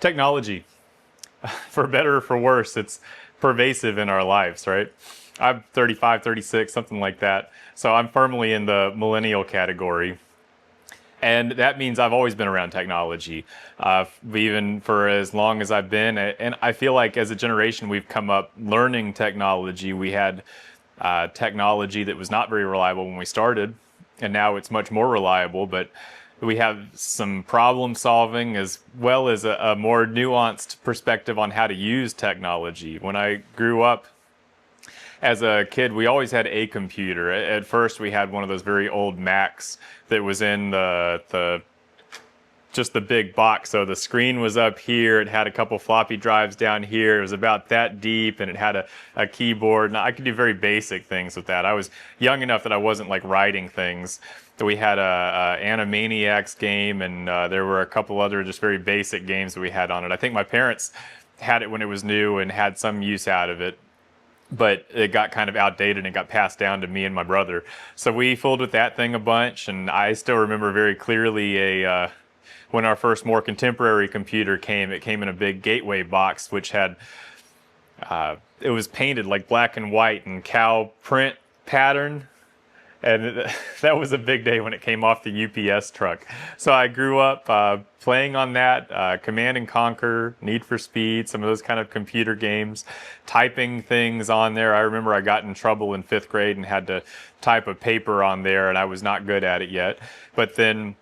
Technology, for better or for worse, it's pervasive in our lives, right? I'm 35, 36, something like that. So I'm firmly in the millennial category. And that means I've always been around technology, even for as long as I've been. And I feel like as a generation, we've come up learning technology. We had technology that was not very reliable when we started, and now it's much more reliable. But we have some problem solving as well as a more nuanced perspective on how to use technology. When I grew up, as a kid, we always had a computer. At first, we had one of those very old Macs that was in the just the big box. So the screen was up here. It had a couple floppy drives down here. It was about that deep, and it had a keyboard. And I could do very basic things with that. I was young enough that I wasn't like writing things. So we had a Animaniacs game, and there were a couple other just very basic games that we had on it. I think my parents had it when it was new and had some use out of it, but it got kind of outdated and it got passed down to me and my brother. So we fooled with that thing a bunch, and I still remember very clearly when our first more contemporary computer came. It came in a big Gateway box, which had it was painted like black and white and cow print pattern. And that was a big day when it came off the UPS truck. So I grew up playing on that, Command and Conquer, Need for Speed, some of those kind of computer games, typing things on there. I remember I got in trouble in 5th grade and had to type a paper on there, and I was not good at it yet. But then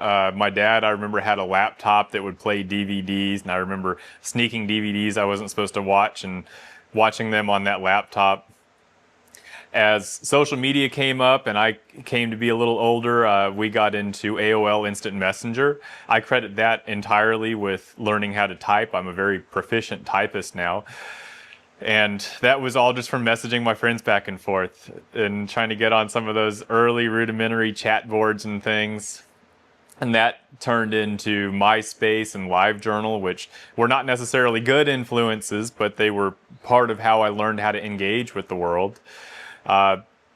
my dad, I remember, had a laptop that would play DVDs, and I remember sneaking DVDs I wasn't supposed to watch and watching them on that laptop. As social media came up and I came to be a little older, we got into AOL Instant Messenger. I credit that entirely with learning how to type. I'm a very proficient typist now. And that was all just from messaging my friends back and forth and trying to get on some of those early rudimentary chat boards and things. And that turned into MySpace and LiveJournal, which were not necessarily good influences, but they were part of how I learned how to engage with the world.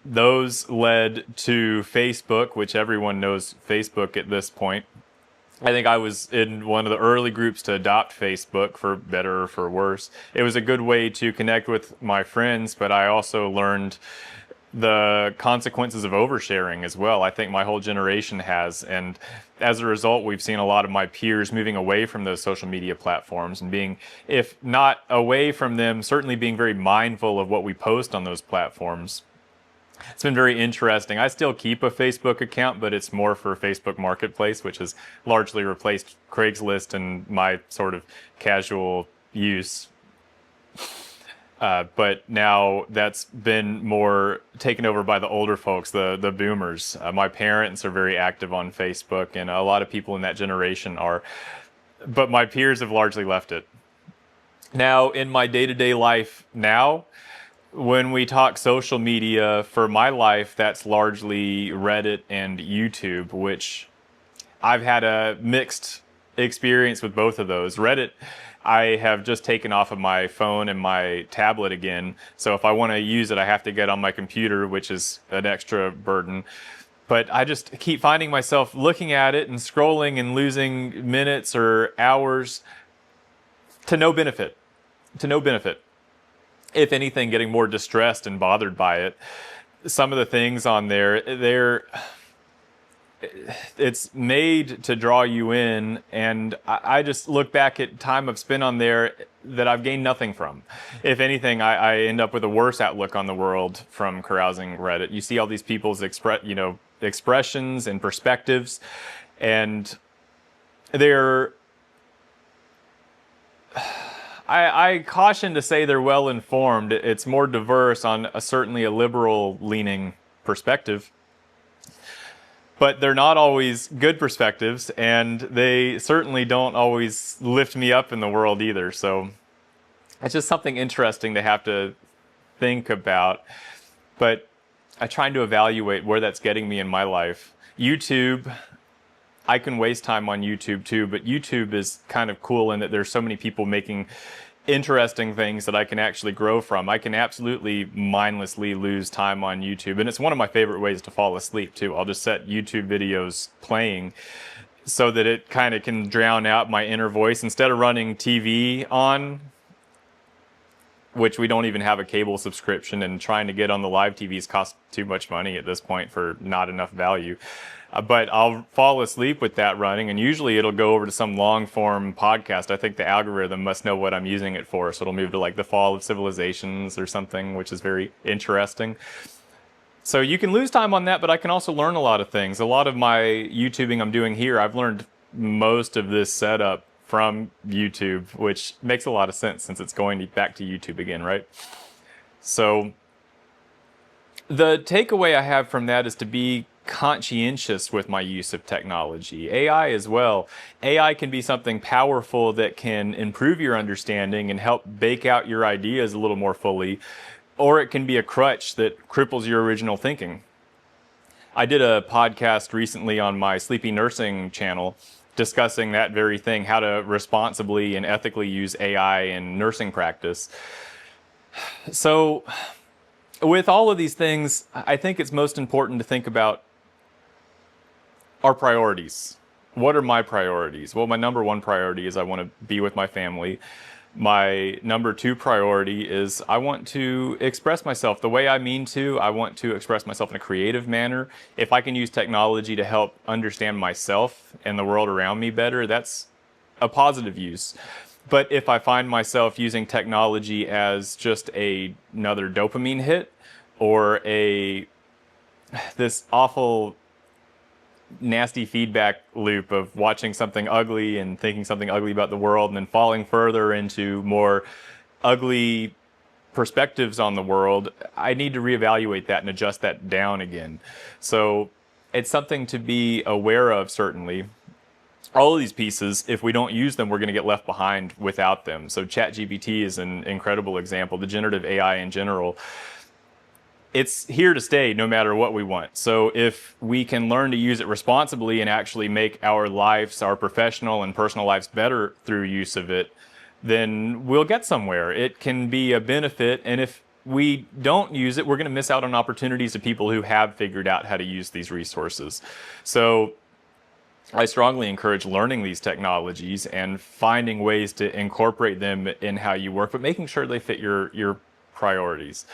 Those led to Facebook, which everyone knows Facebook at this point. I think I was in one of the early groups to adopt Facebook, for better or for worse. It was a good way to connect with my friends, but I also learned the consequences of oversharing as well. I think my whole generation has, and as a result, we've seen a lot of my peers moving away from those social media platforms and being, if not away from them, certainly being very mindful of what we post on those platforms. It's been very interesting. I still keep a Facebook account, but it's more for Facebook Marketplace, which has largely replaced Craigslist and my sort of casual use. But now that's been more taken over by the older folks, the boomers. My parents are very active on Facebook, and a lot of people in that generation are. But my peers have largely left it. Now, in my day-to-day life now, when we talk social media, for my life, that's largely Reddit and YouTube, which I've had a mixed experience with both of those. Reddit, I have just taken off of my phone and my tablet again. So if I want to use it, I have to get on my computer, which is an extra burden. But I just keep finding myself looking at it and scrolling and losing minutes or hours to no benefit. To no benefit. If anything, getting more distressed and bothered by it. Some of the things on there, it's made to draw you in, and I just look back at time I've spent on there that I've gained nothing from. If anything, I end up with a worse outlook on the world from carousing Reddit. You see all these people's expressions and perspectives, and they're... I caution to say they're well informed. It's more diverse on certainly a liberal leaning perspective. But they're not always good perspectives, and they certainly don't always lift me up in the world either. So it's just something interesting to have to think about. But I'm trying to evaluate where that's getting me in my life. YouTube, I can waste time on YouTube too, but YouTube is kind of cool in that there's so many people making interesting things that I can actually grow from. I can absolutely mindlessly lose time on YouTube, and it's one of my favorite ways to fall asleep too. I'll just set YouTube videos playing so that it kind of can drown out my inner voice. Instead of running TV on, which we don't even have a cable subscription, and trying to get on the live TVs costs too much money at this point for not enough value. But I'll fall asleep with that running, and usually it'll go over to some long form podcast. I think the algorithm must know what I'm using it for, so it'll move to like the Fall of Civilizations or something, which is very interesting. So you can lose time on that, but I can also learn a lot of things. A lot of my YouTubing I'm doing here, I've learned most of this setup from YouTube, which makes a lot of sense since it's going back to YouTube again, right? So the takeaway I have from that is to be conscientious with my use of technology. AI as well. AI can be something powerful that can improve your understanding and help bake out your ideas a little more fully, or it can be a crutch that cripples your original thinking. I did a podcast recently on my Sleepy Nursing channel discussing that very thing, how to responsibly and ethically use AI in nursing practice. So with all of these things, I think it's most important to think about our priorities. What are my priorities? Well, my number one priority is I want to be with my family. My number two priority is I want to express myself the way I mean to. I want to express myself in a creative manner. If I can use technology to help understand myself and the world around me better, that's a positive use. But if I find myself using technology as just another dopamine hit, or this awful nasty feedback loop of watching something ugly and thinking something ugly about the world and then falling further into more ugly perspectives on the world, I need to reevaluate that and adjust that down again. So it's something to be aware of, certainly. All of these pieces, if we don't use them, we're going to get left behind without them. So ChatGPT is an incredible example. The generative AI in general, it's here to stay no matter what we want. So if we can learn to use it responsibly and actually make our lives, our professional and personal lives better through use of it, then we'll get somewhere. It can be a benefit. And if we don't use it, we're going to miss out on opportunities of people who have figured out how to use these resources. So I strongly encourage learning these technologies and finding ways to incorporate them in how you work, but making sure they fit your priorities.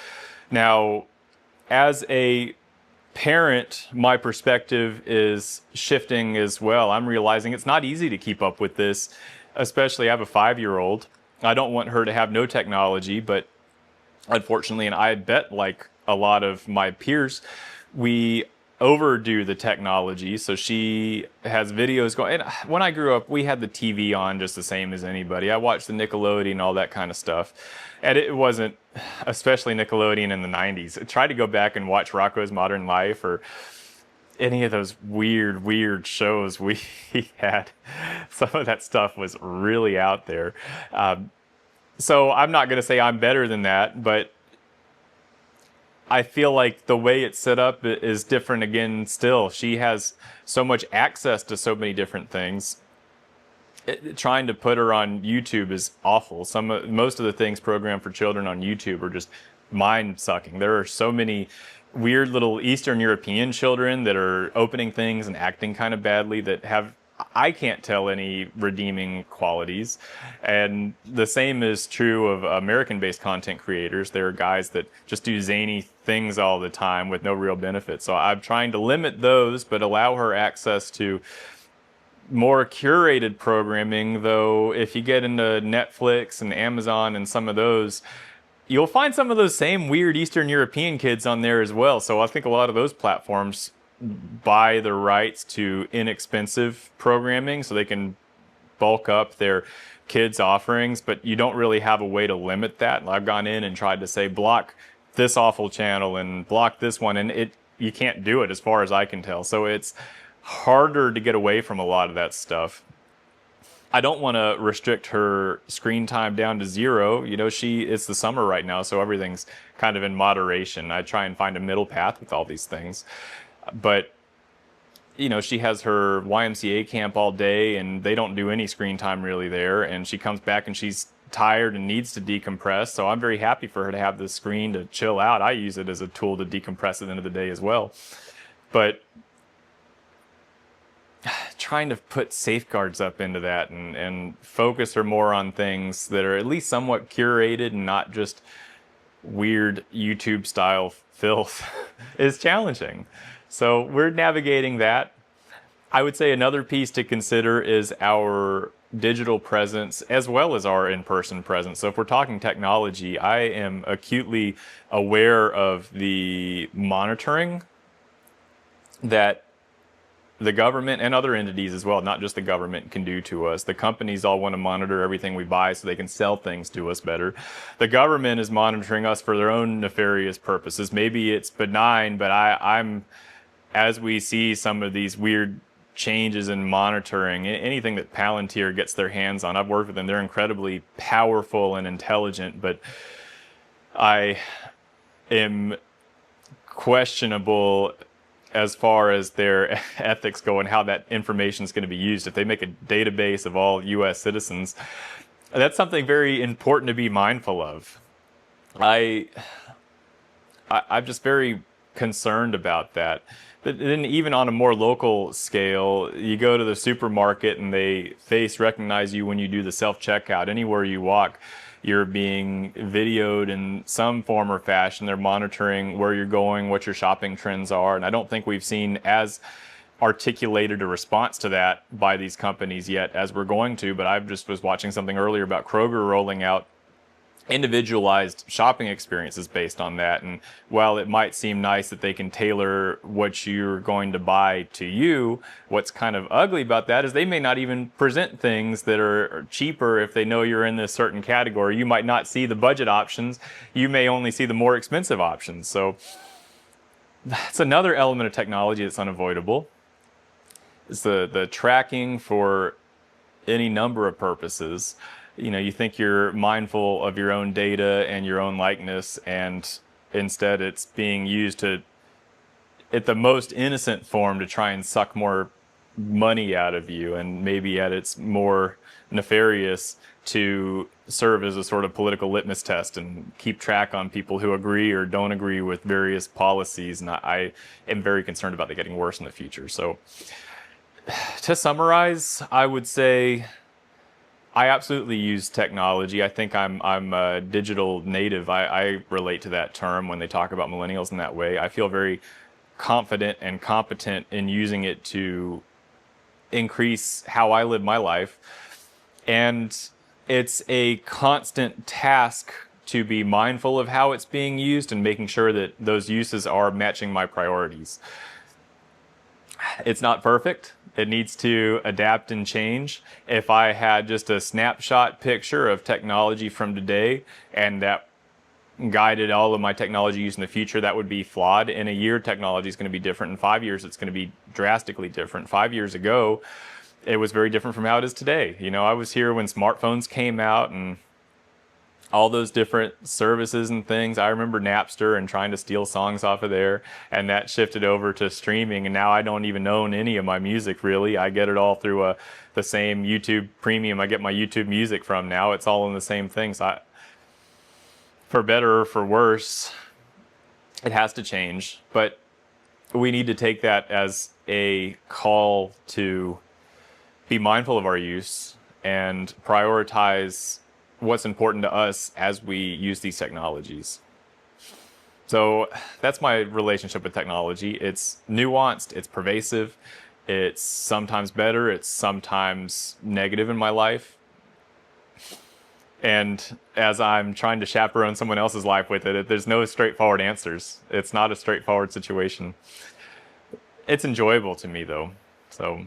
Now, as a parent, my perspective is shifting as well. I'm realizing it's not easy to keep up with this, especially I have a 5-year-old. I don't want her to have no technology, but unfortunately, and I bet like a lot of my peers, we overdo the technology. So she has videos going. And when I grew up, we had the TV on just the same as anybody. I watched the Nickelodeon and all that kind of stuff. And it wasn't, especially Nickelodeon in the 90s. I tried to go back and watch Rocko's Modern Life or any of those weird shows we had. Some of that stuff was really out there. So I'm not going to say I'm better than that, but I feel like the way it's set up is different again still. She has so much access to so many different things. Trying to put her on YouTube is awful. Most of the things programmed for children on YouTube are just mind-sucking. There are so many weird little Eastern European children that are opening things and acting kind of badly that have, I can't tell, any redeeming qualities. And the same is true of American-based content creators. There are guys that just do zany things all the time with no real benefit. So I'm trying to limit those, but allow her access to more curated programming. Though if you get into Netflix and Amazon and some of those, you'll find some of those same weird Eastern European kids on there as well. So I think a lot of those platforms buy the rights to inexpensive programming so they can bulk up their kids' offerings, but you don't really have a way to limit that. I've gone in and tried to say block this awful channel and block this one, and you can't do it as far as I can tell. So it's harder to get away from a lot of that stuff. I don't want to restrict her screen time down to 0. You know, it's the summer right now, so everything's kind of in moderation. I try and find a middle path with all these things. But, you know, she has her YMCA camp all day and they don't do any screen time really there. And she comes back and she's tired and needs to decompress. So I'm very happy for her to have the screen to chill out. I use it as a tool to decompress at the end of the day as well. But trying to put safeguards up into that and focus her more on things that are at least somewhat curated and not just weird YouTube style filth is challenging. So we're navigating that. I would say another piece to consider is our digital presence as well as our in-person presence. So if we're talking technology, I am acutely aware of the monitoring that the government and other entities as well, not just the government, can do to us. The companies all want to monitor everything we buy so they can sell things to us better. The government is monitoring us for their own nefarious purposes. Maybe it's benign, but I'm as we see some of these weird changes in monitoring, anything that Palantir gets their hands on, I've worked with them. They're incredibly powerful and intelligent, but I am questionable as far as their ethics go and how that information is going to be used. If they make a database of all U.S. citizens, that's something very important to be mindful of. I'm just very concerned about that. But then even on a more local scale, you go to the supermarket and they face recognize you when you do the self-checkout. Anywhere you walk, you're being videoed in some form or fashion. They're monitoring where you're going, what your shopping trends are. And I don't think we've seen as articulated a response to that by these companies yet as we're going to. But I just was watching something earlier about Kroger rolling out individualized shopping experiences based on that. And while it might seem nice that they can tailor what you're going to buy to you, what's kind of ugly about that is they may not even present things that are cheaper if they know you're in this certain category. You might not see the budget options. You may only see the more expensive options. So that's another element of technology that's unavoidable. It's the tracking for any number of purposes. You know, you think you're mindful of your own data and your own likeness, and instead it's being used to, at the most innocent form, to try and suck more money out of you, and maybe at its more nefarious to serve as a sort of political litmus test and keep track on people who agree or don't agree with various policies. And I am very concerned about that getting worse in the future. So to summarize, I would say I absolutely use technology. I think I'm a digital native. I relate to that term when they talk about millennials in that way. I feel very confident and competent in using it to increase how I live my life. And it's a constant task to be mindful of how it's being used and making sure that those uses are matching my priorities. It's not perfect. It needs to adapt and change. If I had just a snapshot picture of technology from today and that guided all of my technology use in the future, that would be flawed. In a year, technology is going to be different. In 5 years, it's going to be drastically different. 5 years ago, it was very different from how it is today. You know, I was here when smartphones came out and all those different services and things. I remember Napster and trying to steal songs off of there, and that shifted over to streaming, and now I don't even own any of my music really. I get it all through the same YouTube Premium I get my YouTube music from now. It's all in the same thing. So for better or for worse, it has to change, but we need to take that as a call to be mindful of our use and prioritize what's important to us as we use these technologies. So that's my relationship with technology. It's nuanced, it's pervasive, it's sometimes better, it's sometimes negative in my life. And as I'm trying to chaperone someone else's life with it, there's no straightforward answers. It's not a straightforward situation. It's enjoyable to me though. So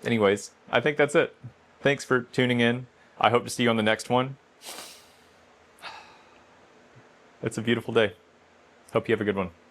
anyways, I think that's it. Thanks for tuning in. I hope to see you on the next one. It's a beautiful day. Hope you have a good one.